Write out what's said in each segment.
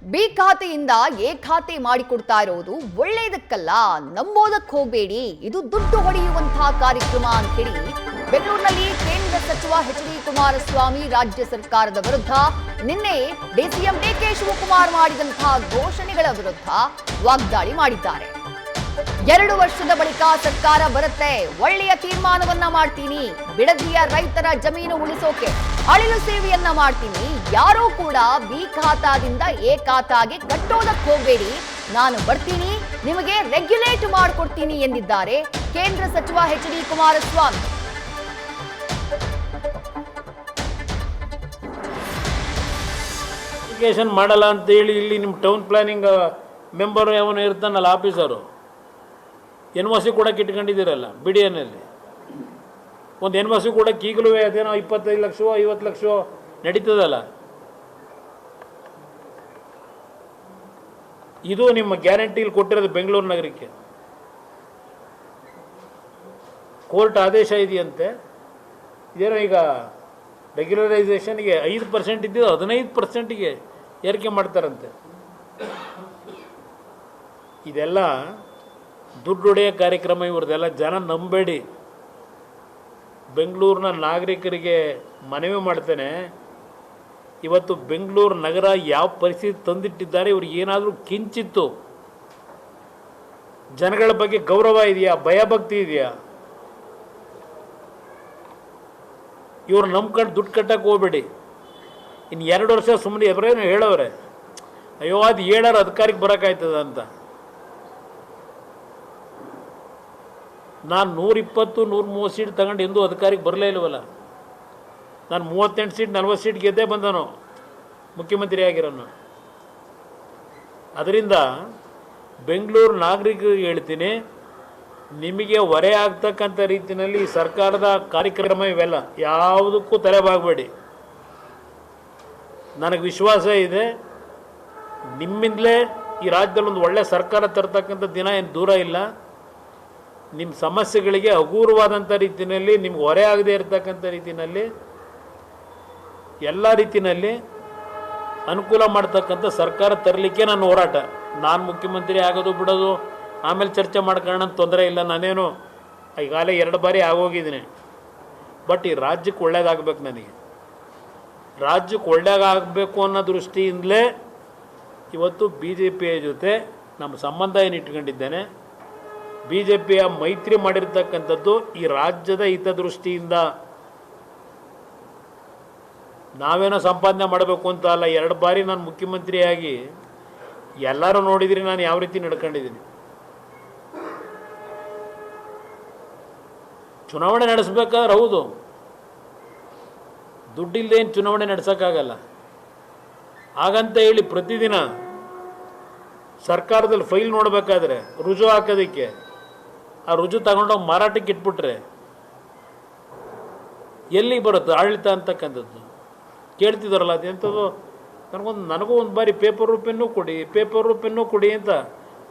B ಖಾತೆಯಿಂದ A ಖಾತೆ ಮಾಡಿಕೊಡ್ತಾ ಇರೋದು ಒಳ್ಳೆಯದಕ್ಕಲ್ಲ, ನಂಬೋದಕ್ಕೆ ಹೋಗಬೇಡಿ, ಇದು ದುಡ್ಡು ಹೊಡೆಯುವಂತಹ ಕಾರ್ಯಕ್ರಮ ಅಂತ ಹೇಳಿ ಬೆಂಗಳೂರಿನಲ್ಲಿ ಕೇಂದ್ರ ಸಚಿವ ಎಚ್.ಡಿ. ಕುಮಾರಸ್ವಾಮಿ ರಾಜ್ಯ ಸರ್ಕಾರದ ವಿರುದ್ಧ ನಿನ್ನೆ ಡಿಸಿಎಂ ಡಿ.ಕೆ. ಶಿವಕುಮಾರ್ ಮಾಡಿದಂತಹ ಘೋಷಣೆಗಳ ವಿರುದ್ಧ ವಾಗ್ದಾಳಿ ಮಾಡಿದ್ದಾರೆ. 2 ವರ್ಷದ ಬಳಿಕ ಸರ್ಕಾರ ಬರುತ್ತೆ, ಒಳ್ಳೆಯ ತೀರ್ಮಾನವನ್ನ ಮಾಡ್ತೀನಿ, ಬಿಡದಿಯ ರೈತರ ಜಮೀನು ಉಳಿಸೋಕೆ ಅಳಿಲು ಸೇವೆಯನ್ನ ಮಾಡ್ತೀನಿ, ಯಾರೂ ಕೂಡ ಬಿ ಖಾತಾದಿಂದ ಎ ಖಾತಾಗೆ ಕಟ್ಟೋದಕ್ಕೆ ಹೋಗಬೇಡಿ, ನಾನು ಬರ್ತೀನಿ, ನಿಮಗೆ ರೆಗ್ಯುಲೇಟ್ ಮಾಡಿಕೊಡ್ತೀನಿ ಎಂದಿದ್ದಾರೆ ಕೇಂದ್ರ ಸಚಿವ ಎಚ್.ಡಿ. ಕುಮಾರಸ್ವಾಮಿ. ಮಾಡಲ್ಲ ಅಂತ ಹೇಳಿ ಇಲ್ಲಿ ನಿಮ್ಮ ಟೌನ್ ಪ್ಲಾನಿಂಗ್ ಮೆಂಬರ್ ಯಾವನು ಇರ್ತಾನಲ್ಲ ಆಫೀಸರು, NOC ಕೂಡ ಇಟ್ಕೊಂಡಿದ್ದೀರಲ್ಲ BDNಲ್ಲಿ. ಒಂದು NOC ಕೂಡ ಈಗಲೂ ಅದೇನೋ 25 ಲಕ್ಷ 50 ಲಕ್ಷ ನಡೀತದಲ್ಲ. ಇದು ನಿಮ್ಮ ಗ್ಯಾರಂಟಿಲಿ ಕೊಟ್ಟಿರೋದು ಬೆಂಗಳೂರು ನಗರಕ್ಕೆ. ಕೋರ್ಟ್ ಆದೇಶ ಇದೆಯಂತೆ, ಇದೇನೋ ಈಗ ರೆಗ್ಯುಲರೈಸೇಷನ್ಗೆ 5% ಇದ್ದಿದ್ದು 15%ಗೆ ಏರಿಕೆ ಮಾಡ್ತಾರಂತೆ. ಇದೆಲ್ಲ ದುಡ್ಡು ಹೊಡೆಯೋ ಕಾರ್ಯಕ್ರಮ ಇವ್ರದ್ದೆಲ್ಲ. ಜನ ನಂಬೇಡಿ. ಬೆಂಗಳೂರಿನ ನಾಗರಿಕರಿಗೆ ಮನವಿ ಮಾಡ್ತೇನೆ, ಇವತ್ತು ಬೆಂಗಳೂರು ನಗರ ಯಾವ ಪರಿಸ್ಥಿತಿ ತಂದಿಟ್ಟಿದ್ದಾರೆ, ಇವ್ರಿಗೆ ಏನಾದರೂ ಕಿಂಚಿತ್ತು ಜನಗಳ ಬಗ್ಗೆ ಗೌರವ ಇದೆಯಾ, ಭಯಭಕ್ತಿ ಇದೆಯಾ? ಇವ್ರು ನಂಬ್ಕೊಂಡು ದುಡ್ಡು ಕಟ್ಟಕ್ಕೆ ಹೋಗ್ಬೇಡಿ. ಇನ್ನು 2 ವರ್ಷ ಸುಮ್ಮನೆ ಎವರೇನು ಹೇಳೋರೆ, ಅಯ್ಯೋ ಅದು ಹೇಳೋರು ಅಧಿಕಾರಕ್ಕೆ ಬರೋಕ್ಕಾಯ್ತದ ಅಂತ. ನಾನು 120-130 ಸೀಟ್ ತಗೊಂಡು ಎಂದೂ ಅಧಿಕಾರಕ್ಕೆ ಬರಲೇ ಇಲ್ವಲ್ಲ. ನಾನು 38 ಸೀಟ್ 40 ಸೀಟ್ ಗೆದ್ದೇ ಬಂದನು, ಮುಖ್ಯಮಂತ್ರಿ ಆಗಿರೋನು. ಅದರಿಂದ ಬೆಂಗಳೂರು ನಾಗರಿಕರಿಗೆ ಹೇಳ್ತೀನಿ, ನಿಮಗೆ ಹೊರೆ ಆಗ್ತಕ್ಕಂಥ ರೀತಿಯಲ್ಲಿ ಸರ್ಕಾರದ ಕಾರ್ಯಕ್ರಮ ಇವೆಲ್ಲ ಯಾವುದಕ್ಕೂ ತಲೆಬಾಗಬೇಡಿ. ನನಗೆ ವಿಶ್ವಾಸ ಇದೆ, ನಿಮ್ಮಿಂದಲೇ ಈ ರಾಜ್ಯದಲ್ಲಿ ಒಂದು ಒಳ್ಳೆಯ ಸರ್ಕಾರ ತರ್ತಕ್ಕಂಥ ದಿನ ಏನು ದೂರ ಇಲ್ಲ. ನಿಮ್ಮ ಸಮಸ್ಯೆಗಳಿಗೆ ಹಗುರವಾದಂಥ ರೀತಿಯಲ್ಲಿ, ನಿಮ್ಗೆ ಹೊರೆ ಆಗದೇ ಇರತಕ್ಕಂಥ ರೀತಿಯಲ್ಲಿ, ಎಲ್ಲ ರೀತಿಯಲ್ಲಿ ಅನುಕೂಲ ಮಾಡ್ತಕ್ಕಂಥ ಸರ್ಕಾರ ತರಲಿಕ್ಕೆ ನನ್ನ ಹೋರಾಟ. ನಾನು ಮುಖ್ಯಮಂತ್ರಿ ಆಗೋದು ಬಿಡೋದು ಆಮೇಲೆ ಚರ್ಚೆ ಮಾಡ್ಕೊಳ್ಳೋಣ, ತೊಂದರೆ ಇಲ್ಲ. ನಾನೇನು ಈಗಾಗಲೇ 2 ಬಾರಿ ಆಗೋಗಿದ್ದೀನಿ. ಬಟ್ ಈ ರಾಜ್ಯಕ್ಕೆ ಒಳ್ಳೇದಾಗಬೇಕು. ನನಗೆ ರಾಜ್ಯಕ್ಕೆ ಒಳ್ಳೇದಾಗಬೇಕು ಅನ್ನೋ ದೃಷ್ಟಿಯಿಂದಲೇ ಇವತ್ತು BJPಯ ಜೊತೆ ನಮ್ಮ ಸಂಬಂಧ ಏನು ಇಟ್ಕೊಂಡಿದ್ದೇನೆ. BJPಯ ಮೈತ್ರಿ ಮಾಡಿರ್ತಕ್ಕಂಥದ್ದು ಈ ರಾಜ್ಯದ ಹಿತದೃಷ್ಟಿಯಿಂದ. ನಾವೇನೋ ಸಂಪಾದನೆ ಮಾಡಬೇಕು ಅಂತ ಅಲ್ಲ. 2 ಬಾರಿ ನಾನು ಮುಖ್ಯಮಂತ್ರಿಯಾಗಿ ಎಲ್ಲರೂ ನೋಡಿದ್ರಿ ನಾನು ಯಾವ ರೀತಿ ನಡ್ಕೊಂಡಿದ್ದೀನಿ. ಚುನಾವಣೆ ನಡೆಸ್ಬೇಕಾದ್ರೆ ಹೌದು, ದುಡ್ಡಿಲ್ಲದೆ ಏನು ಚುನಾವಣೆ ನಡೆಸೋಕ್ಕಾಗಲ್ಲ. ಹಾಗಂತ ಹೇಳಿ ಪ್ರತಿದಿನ ಸರ್ಕಾರದಲ್ಲಿ ಫೈಲ್ ನೋಡಬೇಕಾದ್ರೆ ರುಜು ಹಾಕೋದಕ್ಕೆ ಆ ರುಜು ತಗೊಂಡೋಗಿ ಮಾರಾಟಕ್ಕೆ ಇಟ್ಬಿಟ್ರೆ ಎಲ್ಲಿ ಬರುತ್ತೆ ಆಡಳಿತ ಅಂತಕ್ಕಂಥದ್ದು? ಕೇಳ್ತಿದ್ದಾರಲ್ಲ, ಅದೆಂಥದ್ದು. ನನಗೂ ಒಂದು ಬಾರಿ ಪೇಪರು ಪೆನ್ನು ಕೊಡಿ ಅಂತ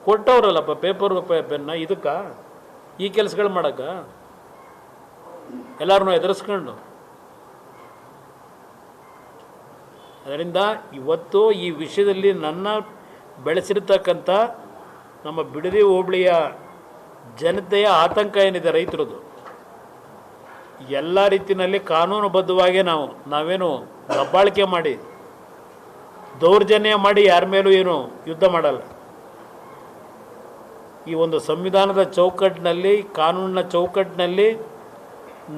ಕೊಟ್ಟವ್ರಲ್ಲಪ್ಪ. ಪೇಪರು ಪೆನ್ನ ಇದಕ್ಕೆ ಈ ಕೆಲಸಗಳು ಮಾಡೋಕ್ಕೆ ಎಲ್ಲರನ್ನೂ ಎದುರಿಸ್ಕೊಂಡು. ಅದರಿಂದ ಇವತ್ತು ಈ ವಿಷಯದಲ್ಲಿ ನನ್ನ ಬೆಳೆಸಿರ್ತಕ್ಕಂಥ ನಮ್ಮ ಬಿಡದಿ ಹೋಬಳಿಯ ಜನತೆಯ ಆತಂಕ ಏನಿದೆ ರೈತರದು, ಎಲ್ಲ ರೀತಿಯಲ್ಲಿ ಕಾನೂನುಬದ್ಧವಾಗಿ ನಾವೇನು ದಬ್ಬಾಳಿಕೆ ಮಾಡಿ ದೌರ್ಜನ್ಯ ಮಾಡಿ ಯಾರ ಮೇಲೂ ಏನು ಯುದ್ಧ ಮಾಡಲ್ಲ. ಈ ಒಂದು ಸಂವಿಧಾನದ ಚೌಕಟ್ಟಿನಲ್ಲಿ, ಕಾನೂನಿನ ಚೌಕಟ್ಟಿನಲ್ಲಿ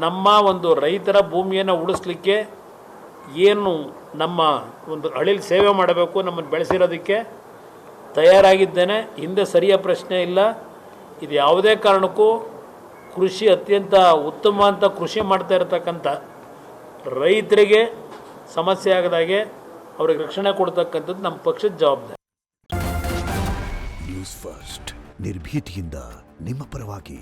ನಮ್ಮ ಒಂದು ರೈತರ ಭೂಮಿಯನ್ನು ಉಳಿಸ್ಲಿಕ್ಕೆ ಏನು ನಮ್ಮ ಒಂದು ಅಳಿಲು ಸೇವೆ ಮಾಡಬೇಕು, ನಮ್ಮನ್ನು ಬೆಳೆಸಿರೋದಕ್ಕೆ ತಯಾರಾಗಿದ್ದೇನೆ. ಹಿಂದೆ ಸರಿಯ ಪ್ರಶ್ನೆ ಇಲ್ಲ. ಇದು ಯಾವುದೇ ಕಾರಣಕ್ಕೂ ಕೃಷಿ ಅತ್ಯಂತ ಉತ್ತಮ ಅಂತ ಕೃಷಿ ಮಾಡ್ತಾ ಇರತಕ್ಕಂಥ ರೈತರಿಗೆ ಸಮಸ್ಯೆ ಆಗದಾಗೆ ಅವ್ರಿಗೆ ರಕ್ಷಣೆ ಕೊಡ್ತಕ್ಕಂಥದ್ದು ನಮ್ಮ ಪಕ್ಷದ ಜವಾಬ್ದಾರಿ. ನ್ಯೂಸ್ ಫಸ್ಟ್, ನಿರ್ಭೀತಿಯಿಂದ ನಿಮ್ಮ ಪರವಾಗಿ.